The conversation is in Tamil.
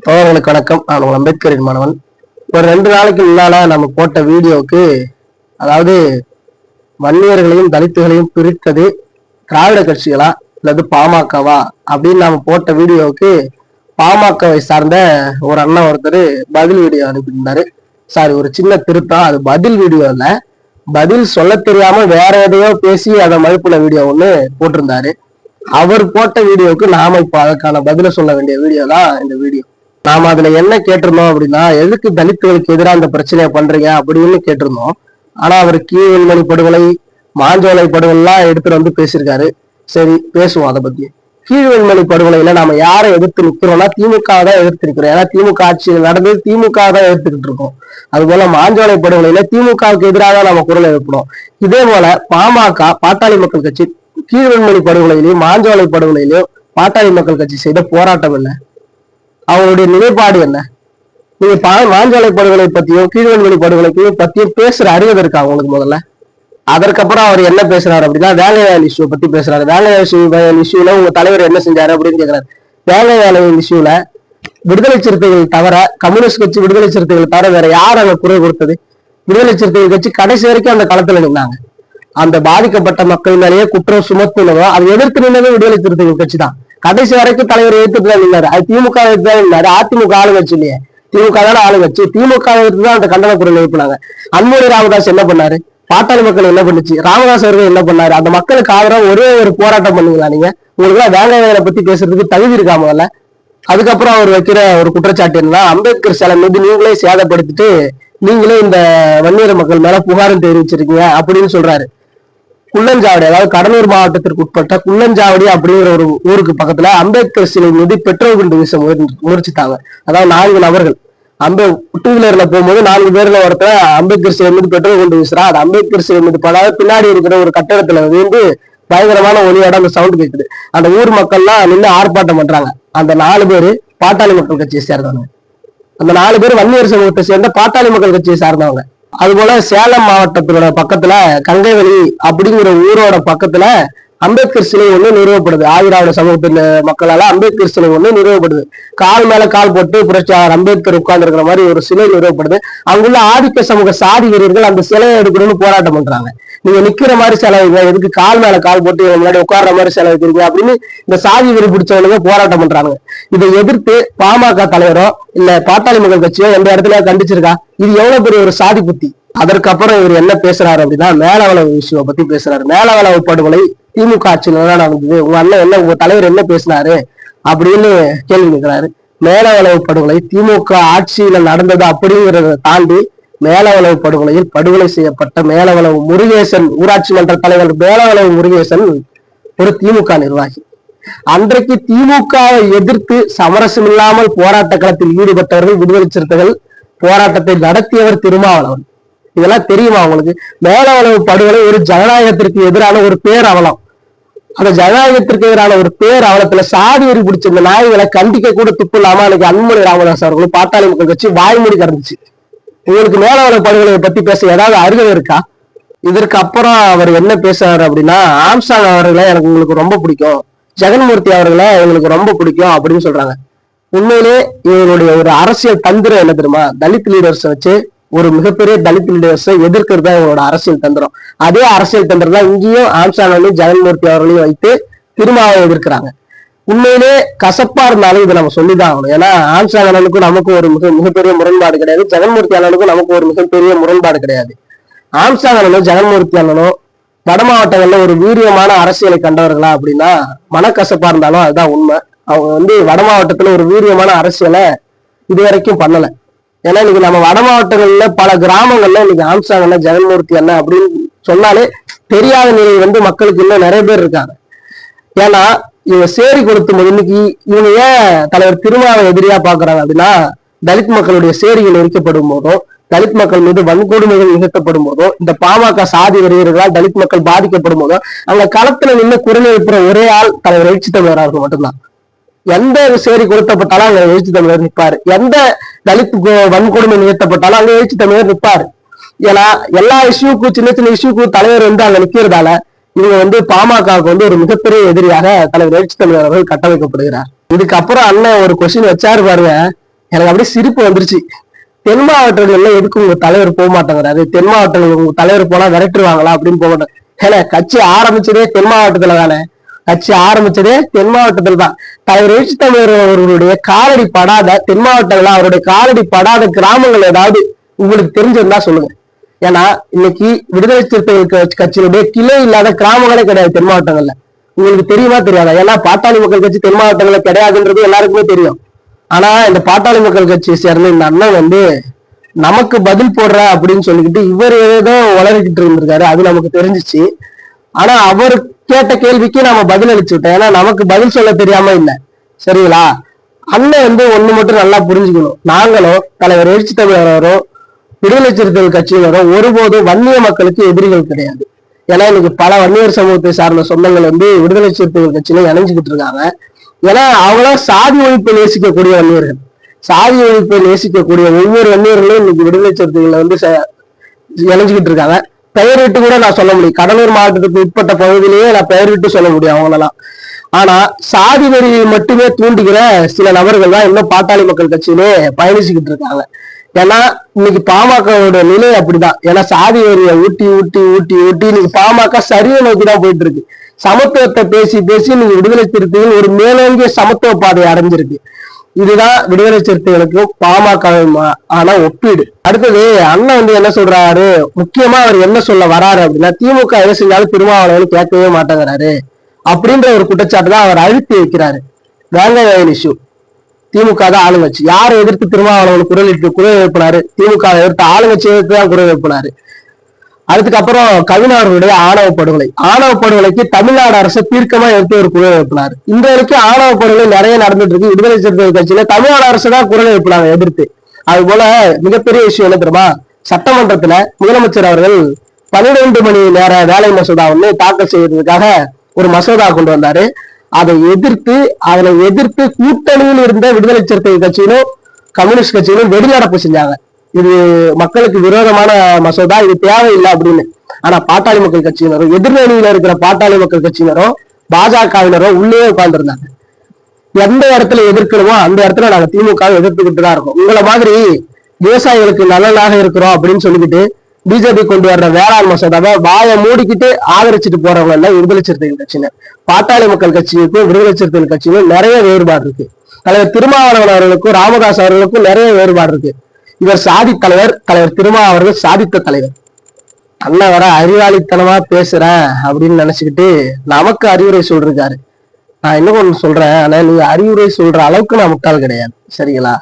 தோழர்களுக்கு வணக்கம். நான் உங்கள் அம்பேத்கரின் மாணவன். ஒரு 2 நாளைக்கு முன்னால நம்ம போட்ட வீடியோவுக்கு, அதாவது வன்னியர்களையும் தலித்துகளையும் பிரித்தது திராவிட கட்சிகளா அல்லது பாமகவா அப்படின்னு நாம போட்ட வீடியோவுக்கு பாமகவை சார்ந்த ஒரு அண்ணன் ஒருத்தர் பதில் வீடியோ அனுப்பியிருந்தாரு. சாரி, ஒரு சின்ன திருத்தம், அது பதில் வீடியோ இல்ல, பதில் சொல்ல தெரியாம வேற எதையோ பேசி அதை மறுப்புல வீடியோ ஒண்ணு போட்டிருந்தாரு. அவர் போட்ட வீடியோவுக்கு நாம இப்ப அதற்கான பதில சொல்ல வேண்டிய வீடியோ தான் இந்த வீடியோ. நாம அதுல என்ன கேட்டிருந்தோம் அப்படின்னா, எதுக்கு தலித்துகளுக்கு எதிராக அந்த பிரச்சனையை பண்றீங்க அப்படின்னு கேட்டிருந்தோம். ஆனா அவர் கீழ்வெண்மணி படுகொலை, மாஞ்சோலை படுகொலாம் எடுத்துட்டு வந்து பேசியிருக்காரு. சரி, பேசுவோம் அதை பத்தி. கீழ்வெண்மணி படுகொலையில நாம யாரை எதிர்த்து நிக்கிறோம்னா திமுக தான் எதிர்த்து நிக்கிறோம். ஏன்னா திமுக ஆட்சியில் நடந்தது திமுக தான் எதிர்த்துக்கிட்டு இருக்கோம். அது போல மாஞ்சோலை படுகொலையில திமுகவுக்கு எதிராக நம்ம குரல் எழுப்பணும். இதே போல பாமக, பாட்டாளி மக்கள் கட்சி, கீழ்வெண்மணி படுகொலையிலையும் மாஞ்சோலை படுகொலையிலையும் பாட்டாளி மக்கள் கட்சி செய்த போராட்டம் என்ன, அவங்களுடைய நிலைப்பாடு என்ன? நீங்க மாஞ்சோலை படுகொலை பத்தியும் கீழ்வெண்மணி படுகொலை பத்தியும் பேசுற அறிவு இருக்கா உங்களுக்கு முதல்ல? அதற்கப்புறம் அவர் என்ன பேசுறாரு அப்படின்னா, வேலைவாய்ப்பு இஷ்யூ பத்தி பேசுறாரு. வேலைவாய்ப்பு இஷ்யூல உங்க தலைவர் என்ன செஞ்சாரு அப்படின்னு கேட்கிறாரு. வேலைவாய்ப்பு இஷ்யூல விடுதலை சிறுத்தைகள் தவிர, கம்யூனிஸ்ட் கட்சி விடுதலை சிறுத்தைகள் தவிர வேற யார் அங்க குரல் கொடுத்தது? விடுதலை சிறுத்தைகள் கட்சி கடைசி வரைக்கும் அந்த களத்துல நின்னாங்க. அந்த பாதிக்கப்பட்ட மக்கள் மேலேயே குற்றம் சுமத்துனதோ அதை எதிர்த்து நின்னதோ விடுதலை சிறுத்தைகள் கட்சி தான். கடைசி வரைக்கும் தலைவர் எதிர்த்து தான் நின்னாரு. அது திமுக எதிர்த்து தான் நின்னாரு. அதிமுக ஆளுங்கட்சி இல்லையே, திமுக தானே ஆளுங்கட்சி. திமுக எதிர்த்து தான் அந்த கண்டன குரல் எழுப்பினாங்க. அன்புமணி ராமதாஸ் என்ன பண்ணாரு? பாட்டாளி மக்கள் என்ன பண்ணுச்சு? ராமதாஸ் அவர்கள் என்ன பண்ணாரு? அந்த மக்களுக்கு ஆதரவு ஒரே ஒரு போராட்டம் பண்ணுங்களா? நீங்க உங்களுக்கு எல்லாம் வேலைவாய்ப்பை பத்தி பேசுறதுக்கு தகுதி இருக்கா முதல்ல? அதுக்கப்புறம் அவர் வைக்கிற ஒரு குற்றச்சாட்டு என்னன்னா, அம்பேத்கர் சிலை மீது நீங்களே சேதப்படுத்திட்டு நீங்களே இந்த வன்னியர் மக்கள் மேல புகாரும் தெரிவிச்சிருக்கீங்க அப்படின்னு சொல்றாரு. குள்ளஞ்சாவடி, அதாவது கடலூர் மாவட்டத்திற்கு உட்பட்ட குள்ளஞ்சாவடி அப்படிங்கிற ஒரு ஊருக்கு பக்கத்துல அம்பேத்கர் சிலை மீது பெட்ரோல் குண்டு வீச முயற்சித்தாங்க. அதாவது 4 நபர்கள் டூ வீலர்ல போகும்போது 4 பேர்ல ஒருத்தர் அம்பேத்கர் சிலை மீது பெட்ரோல் குண்டு வீசுறா. அது அம்பேத்கர் சிலை மீது படாத பின்னாடி இருக்கிற ஒரு கட்டடத்துல வந்து பயங்கரமான ஒலியோட அந்த சவுண்ட் கேட்குது. அந்த ஊர் மக்கள்லாம் நின்று ஆர்ப்பாட்டம் பண்றாங்க. அந்த 4 பேரு பாட்டாளி மக்கள் கட்சியை சேர்ந்தவங்க. அந்த 4 பேர் வன்னியர் சமூகத்தை சேர்ந்த பாட்டாளி மக்கள் கட்சியை சார்ந்தவங்க. அது போல சேலம் மாவட்டத்தோட பக்கத்துல கங்கைவெளி அப்படிங்கிற ஊரோட பக்கத்துல அம்பேத்கர் சிலை ஒண்ணு நிறுவப்படுது. ஆதிராவிட சமூகத்தின் மக்களால அம்பேத்கர் சிலை ஒண்ணு நிறுவப்படுது. கால் மேல கால் போட்டு புரட்சியாளர் அம்பேத்கர் உட்கார்ந்து இருக்கிற மாதிரி ஒரு சிலை நிறுவப்படுது. அங்குள்ள ஆதிக்க சமூக சாதி வீரர்கள் அந்த சிலையை எடுக்கணும்னு போராட்டம் பண்றாங்க. நீங்க நிக்கிற மாதிரி செலவுங்க, எதுக்கு கால் மேல கால் போட்டு முன்னாடி உட்கார்ற மாதிரி செலவு வைக்கிறீங்க அப்படின்னு இந்த சாதி வெறி பிடிச்சவனுங்க போராட்டம் பண்றாங்க. இதை எதிர்த்து பாமக தலைவரோ இல்ல பாட்டாளி மக்கள் கட்சியோ எந்த இடத்துல கண்டிச்சிருக்கா? இது எவ்வளவு பெரிய ஒரு சாதி புத்தி. அதற்கப்புறம் இவர் என்ன பேசுறாரு அப்படின்னா, மேலவளவு விஷயம் பத்தி பேசுறாரு. மேலவளவு படுகொலை திமுக ஆட்சியில நடந்தது, உங்க அண்ணன் என்ன, உங்க தலைவர் என்ன பேசினாரு அப்படின்னு கேள்வி கேட்கிறாரு. மேலவளவு படுகொலை திமுக ஆட்சியில நடந்தது அப்படிங்கிறத தாண்டி மேலவளவு படுகொலையில் படுகொலை செய்யப்பட்ட மேலவளவு முருகேசன், ஊராட்சி மன்ற தலைவர் மேலவளவு முருகேசன் ஒரு திமுக நிர்வாகி. அன்றைக்கு திமுகவை எதிர்த்து சமரசம் இல்லாமல் போராட்ட களத்தில் ஈடுபட்டவர்கள் விடுதலை சிறுத்தைகள், போராட்டத்தை நடத்தியவர் திருமாவளவன். இதெல்லாம் தெரியுமா உங்களுக்கு? மேலவளவு படுகொலை ஒரு ஜனநாயகத்திற்கு எதிரான ஒரு பேரவலம். அந்த ஜனநாயகத்திற்கு எதிரான ஒரு பேரவலத்துல சாதி வெறி பிடிச்ச இந்த நாய்களை கண்டிக்க கூட துப்பு இல்லாம அன்னைக்கு அன்புமணி ராமதாஸ் அவர்களும் பாட்டாளி மக்கள் கட்சி வாய்மொழி கறந்துச்சு. உங்களுக்கு மேலவளவு படுகொலையை பத்தி பேச ஏதாவது அருகதை இருக்கா? இதற்கு அப்புறம் அவர் என்ன பேசுறாரு அப்படின்னா, ஆம்சாங் அவர்களை எனக்கு உங்களுக்கு ரொம்ப பிடிக்கும், ஜெகன்மூர்த்தி அவர்களை எங்களுக்கு ரொம்ப பிடிக்கும் அப்படின்னு சொல்றாங்க. உண்மையிலே இவருடைய ஒரு அரசியல் தந்திரம் என்ன தெரியுமா? தலித் லீடர்ஸ் வச்சு ஒரு மிகப்பெரிய தலித் லீடர்ஸை எதிர்க்கிறது தான் இவங்களோட அரசியல் தந்திரம். அதே அரசியல் தந்திரம் தான் இங்கேயும் ஆம்சாங்கையும் ஜெகன்மூர்த்தி அவர்களையும் வைத்து திருமாவை எதிர்க்கிறாங்க. உண்மையிலே கசப்பா இருந்தாலும் இதை நம்ம சொல்லிதான் ஆகணும். ஏன்னா ஆம்சாங் அண்ணனுக்கும் நமக்கும் ஒரு மிகப்பெரிய முரண்பாடு கிடையாது, ஜெகன்மூர்த்தி அண்ணனுக்கும் நமக்கு ஒரு மிகப்பெரிய முரண்பாடு கிடையாது. ஆம்சாங் அண்ணனும் ஜெகன்மூர்த்தி அண்ணனும் வட மாவட்டங்கள்ல ஒரு வீரியமான அரசியலை கண்டவர்களா அப்படின்னா மனக்கசப்பா இருந்தாலும் அதுதான் உண்மை. அவங்க வந்து வட மாவட்டத்துல ஒரு வீரியமான அரசியலை இதுவரைக்கும் பண்ணல. ஏன்னா இன்னைக்கு நம்ம வட மாவட்டங்கள்ல பல கிராமங்கள்ல இன்னைக்கு ஆம்சாங் அண்ணன், ஜெகன்மூர்த்தி அண்ணன் அப்படின்னு சொன்னாலே தெரியாத நிலை வந்து மக்களுக்கு இன்னும் நிறைய பேர் இருக்காங்க. ஏன்னா இவங்க சேரி கொடுத்தும் போது இன்னைக்கு இவங்க ஏன் தலைவர் திருமாவை எதிரியா பாக்குறாங்க அப்படின்னா, தலித் மக்களுடைய சேரிகள் எரிக்கப்படும் போதும், தலித் மக்கள் மீது வன்கொடுமைகள் நிகழ்த்தப்படும் போதும், இந்த பாமக சாதி வெறியர்களால் தலித் மக்கள் பாதிக்கப்படும் போதும் அங்க களத்துல நின்று குரல் எழுப்புற ஒரே ஆள் தலைவர் எழுச்சி தமிழர் அவர்கள் மட்டும்தான். எந்த சேரி கொடுத்தப்பட்டாலும் அங்க எழுச்சி தமிழர் நிற்பாரு. எந்த தலித் வன்கொடுமை நிகழ்த்தப்பட்டாலும் அங்க எழுச்சி தமிழர் நிற்பாரு. ஏன்னா எல்லா இஷ்யூக்கும், சின்ன சின்ன இஷ்யூக்கும் தலைவர் வந்து அங்க நிக்கிறதால இவங்க வந்து பாமகவுக்கு வந்து ஒரு மிகப்பெரிய எதிரியாக தலைவர் எழுச்சி தமிழர் அவர்கள் கட்டமைக்கப்படுகிறார். இதுக்கப்புறம் அண்ணன் ஒரு கொஸ்டின் வச்சாரு பாருங்க, எனக்கு அப்படியே சிரிப்பு வந்துருச்சு. தென் மாவட்டங்கள்ல எதுக்கு உங்க தலைவர் போக மாட்டேங்கிறாரு, தென் மாவட்டங்கள் உங்க தலைவர் போனா விரட்டுருவாங்களா அப்படின்னு போக மாட்டேன். ஏன்னா கட்சி ஆரம்பிச்சதே தென் மாவட்டத்துல தானே, கட்சி ஆரம்பிச்சதே தென் மாவட்டத்துல தான். தலைவர் எழுச்சி தமிழர் அவர்களுடைய காலடி படாத தென் மாவட்டங்கள்ல அவருடைய காலடி படாத கிராமங்கள் ஏதாவது உங்களுக்கு தெரிஞ்சிருந்தா சொல்லுங்க. ஏன்னா இன்னைக்கு விடுதலை சிறுத்தைகள் கட்சியினுடைய கிளை இல்லாத கிராமங்களே கிடையாது தென் மாவட்டங்கள்ல. உங்களுக்கு தெரியுமா தெரியாதா? ஏன்னா பாட்டாளி மக்கள் கட்சி தென் மாவட்டங்கள்ல கிடையாதுன்றது எல்லாருக்குமே தெரியும். ஆனா இந்த பாட்டாளி மக்கள் கட்சியை சேர்ந்த இந்த அண்ணன் வந்து நமக்கு பதில் போடுற அப்படின்னு சொல்லிக்கிட்டு இவர் ஏதோ வளர்க்கிட்டு இருந்திருக்காரு, அது நமக்கு தெரிஞ்சிச்சு. ஆனா அவர் கேட்ட கேள்விக்கு நாம பதில் அளிச்சு விட்டோம். ஏன்னா நமக்கு பதில் சொல்ல தெரியாம இல்லை, சரிங்களா? அண்ணன் வந்து ஒண்ணு மட்டும் நல்லா புரிஞ்சுக்கணும். நாங்களும் தலைவர் எழுச்சி தமிழரும் விடுதலை சிறுத்தைகள் கட்சியினரும் ஒருபோதும் வன்னிய மக்களுக்கு எதிரிகள் கிடையாது. ஏன்னா இன்னைக்கு பல வன்னியர் சமூகத்தை சார்ந்த சொந்தங்கள் வந்து விடுதலை சிறுத்தைகள் கட்சியில இணைஞ்சுக்கிட்டு இருக்காங்க. ஏன்னா அவங்களாம் சாதி ஒழிப்பை நேசிக்கக்கூடிய வன்னியர்கள், சாதி ஒழிப்பை நேசிக்கக்கூடிய ஒவ்வொரு வன்னியர்களும் இன்னைக்கு விடுதலை சிறுத்தைகளை வந்து இணைஞ்சுக்கிட்டு இருக்காங்க. பெயரிட்டு கூட நான் சொல்ல முடியும், கடலூர் மாவட்டத்துக்கு உட்பட்ட பகுதியிலேயே நான் பெயரிட்டு சொல்ல முடியும் அவங்களெல்லாம். ஆனா சாதி வெறியை மட்டுமே தூண்டுகிற சில நபர்கள் தான் இன்னும் பாட்டாளி மக்கள் கட்சியிலே பயணிச்சுக்கிட்டு இருக்காங்க. ஏன்னா இன்னைக்கு பாமகவோட நிலை அப்படிதான். ஏன்னா சாதி வெறியை ஊட்டி ஊட்டி ஊட்டி ஊட்டி இன்னைக்கு பாமக சரியை நோக்கிதான் போயிட்டு இருக்கு. சமத்துவத்தை பேசி பேசி நீங்க விடுதலை சிறுத்தைகள் ஒரு மேலோங்கிய சமத்துவ பாதையை அடைஞ்சிருக்கு. இதுதான் விடுதலை சிறுத்தைகளுக்கு பாமக ஆனா ஒப்பீடு. அடுத்தது அண்ணன் வந்து என்ன சொல்றாரு, முக்கியமா அவர் என்ன சொல்ல வராரு அப்படின்னா, திமுக எதை செஞ்சாலும் திருமாவளவன் கேட்கவே மாட்டேங்கிறாரு அப்படின்ற ஒரு குற்றச்சாட்டு தான் அவர் அழுத்தி வைக்கிறாரு. வேங்கை வயல் இஷ்யூ, திமுக தான் ஆளுங்கட்சி, யாரை எதிர்த்து திருமாவளவன் குரல் எழுப்பினாரு? திமுக எதிர்த்து ஆளுங்கட்சி எதிர்த்து தான் குரல் எழுப்பினாரு. அதுக்கப்புறம் கவிஞர் அவர்களுடைய ஆணவ படுகொலைக்கு தமிழ்நாடு அரசு தீர்க்கமா எடுத்து ஒரு குரல் எழுப்பினார். இந்த வரைக்கும் ஆணவ படுகொலை நிறைய நடந்துட்டு இருக்கு. விடுதலை சிறுத்தைகள் கட்சியில தமிழ்நாடு அரசு தான் குரல் எழுப்பினாங்க எதிர்த்து. அது போல மிகப்பெரிய விஷயம் என்ன தெரியுமா, சட்டமன்றத்துல முதலமைச்சர் அவர்கள் 12 மணி நேர வேலை மசோதா ஒண்ணு தாக்கல் செய்வதற்காக ஒரு மசோதா கொண்டு வந்தாரு. அதை எதிர்த்து கூட்டணியில் இருந்த விடுதலை சிறுத்தைகள் கட்சியிலும் கம்யூனிஸ்ட் கட்சியிலும் வெளிநடப்பு செஞ்சாங்க. இது மக்களுக்கு விரோதமான மசோதா, இது தேவையில்லை அப்படின்னு. ஆனா பாட்டாளி மக்கள் கட்சியினரும் எதிர்நணியில இருக்கிற பாட்டாளி மக்கள் கட்சியினரும் பாஜகவினரும் உள்ளே உட்கார்ந்து இருந்தாங்க. எந்த இடத்துல எதிர்க்கணுமோ அந்த இடத்துல நாங்க திமுக எதிர்த்துக்கிட்டு தான் இருக்கோம். உங்களை மாதிரி விவசாயிகளுக்கு நலனாக இருக்கிறோம் அப்படின்னு சொல்லிக்கிட்டு பிஜேபி கொண்டு வர்ற வேளாண் மசோதாவை வாயை மூடிக்கிட்டு ஆதரிச்சுட்டு போறவங்க எல்லாம் விடுதலை சிறுத்தைகள் கட்சியினர். பாட்டாளி மக்கள் கட்சிக்கும் விடுதலை சிறுத்தைகள் கட்சிக்கும் நிறைய வேறுபாடு இருக்கு. தலைவர் திருமாவளவன் அவர்களுக்கும் ராமதாஸ் அவர்களுக்கும் நிறைய வேறுபாடு இருக்கு. இவர் சாதி தலைவர், தலைவர் திருமாவளவன் சாதித்த தலைவர். அண்ணன் வர அறிவாளித்தனமா பேசுறேன் அப்படின்னு நினைச்சுக்கிட்டு நமக்கு அறிவுரை சொல்றாரு. நான் இன்னும் ஒண்ணு சொல்றேன், ஆனா நீங்க அறிவுரை சொல்ற அளவுக்கு நான் முட்டாள் கிடையாது, சரிங்களா?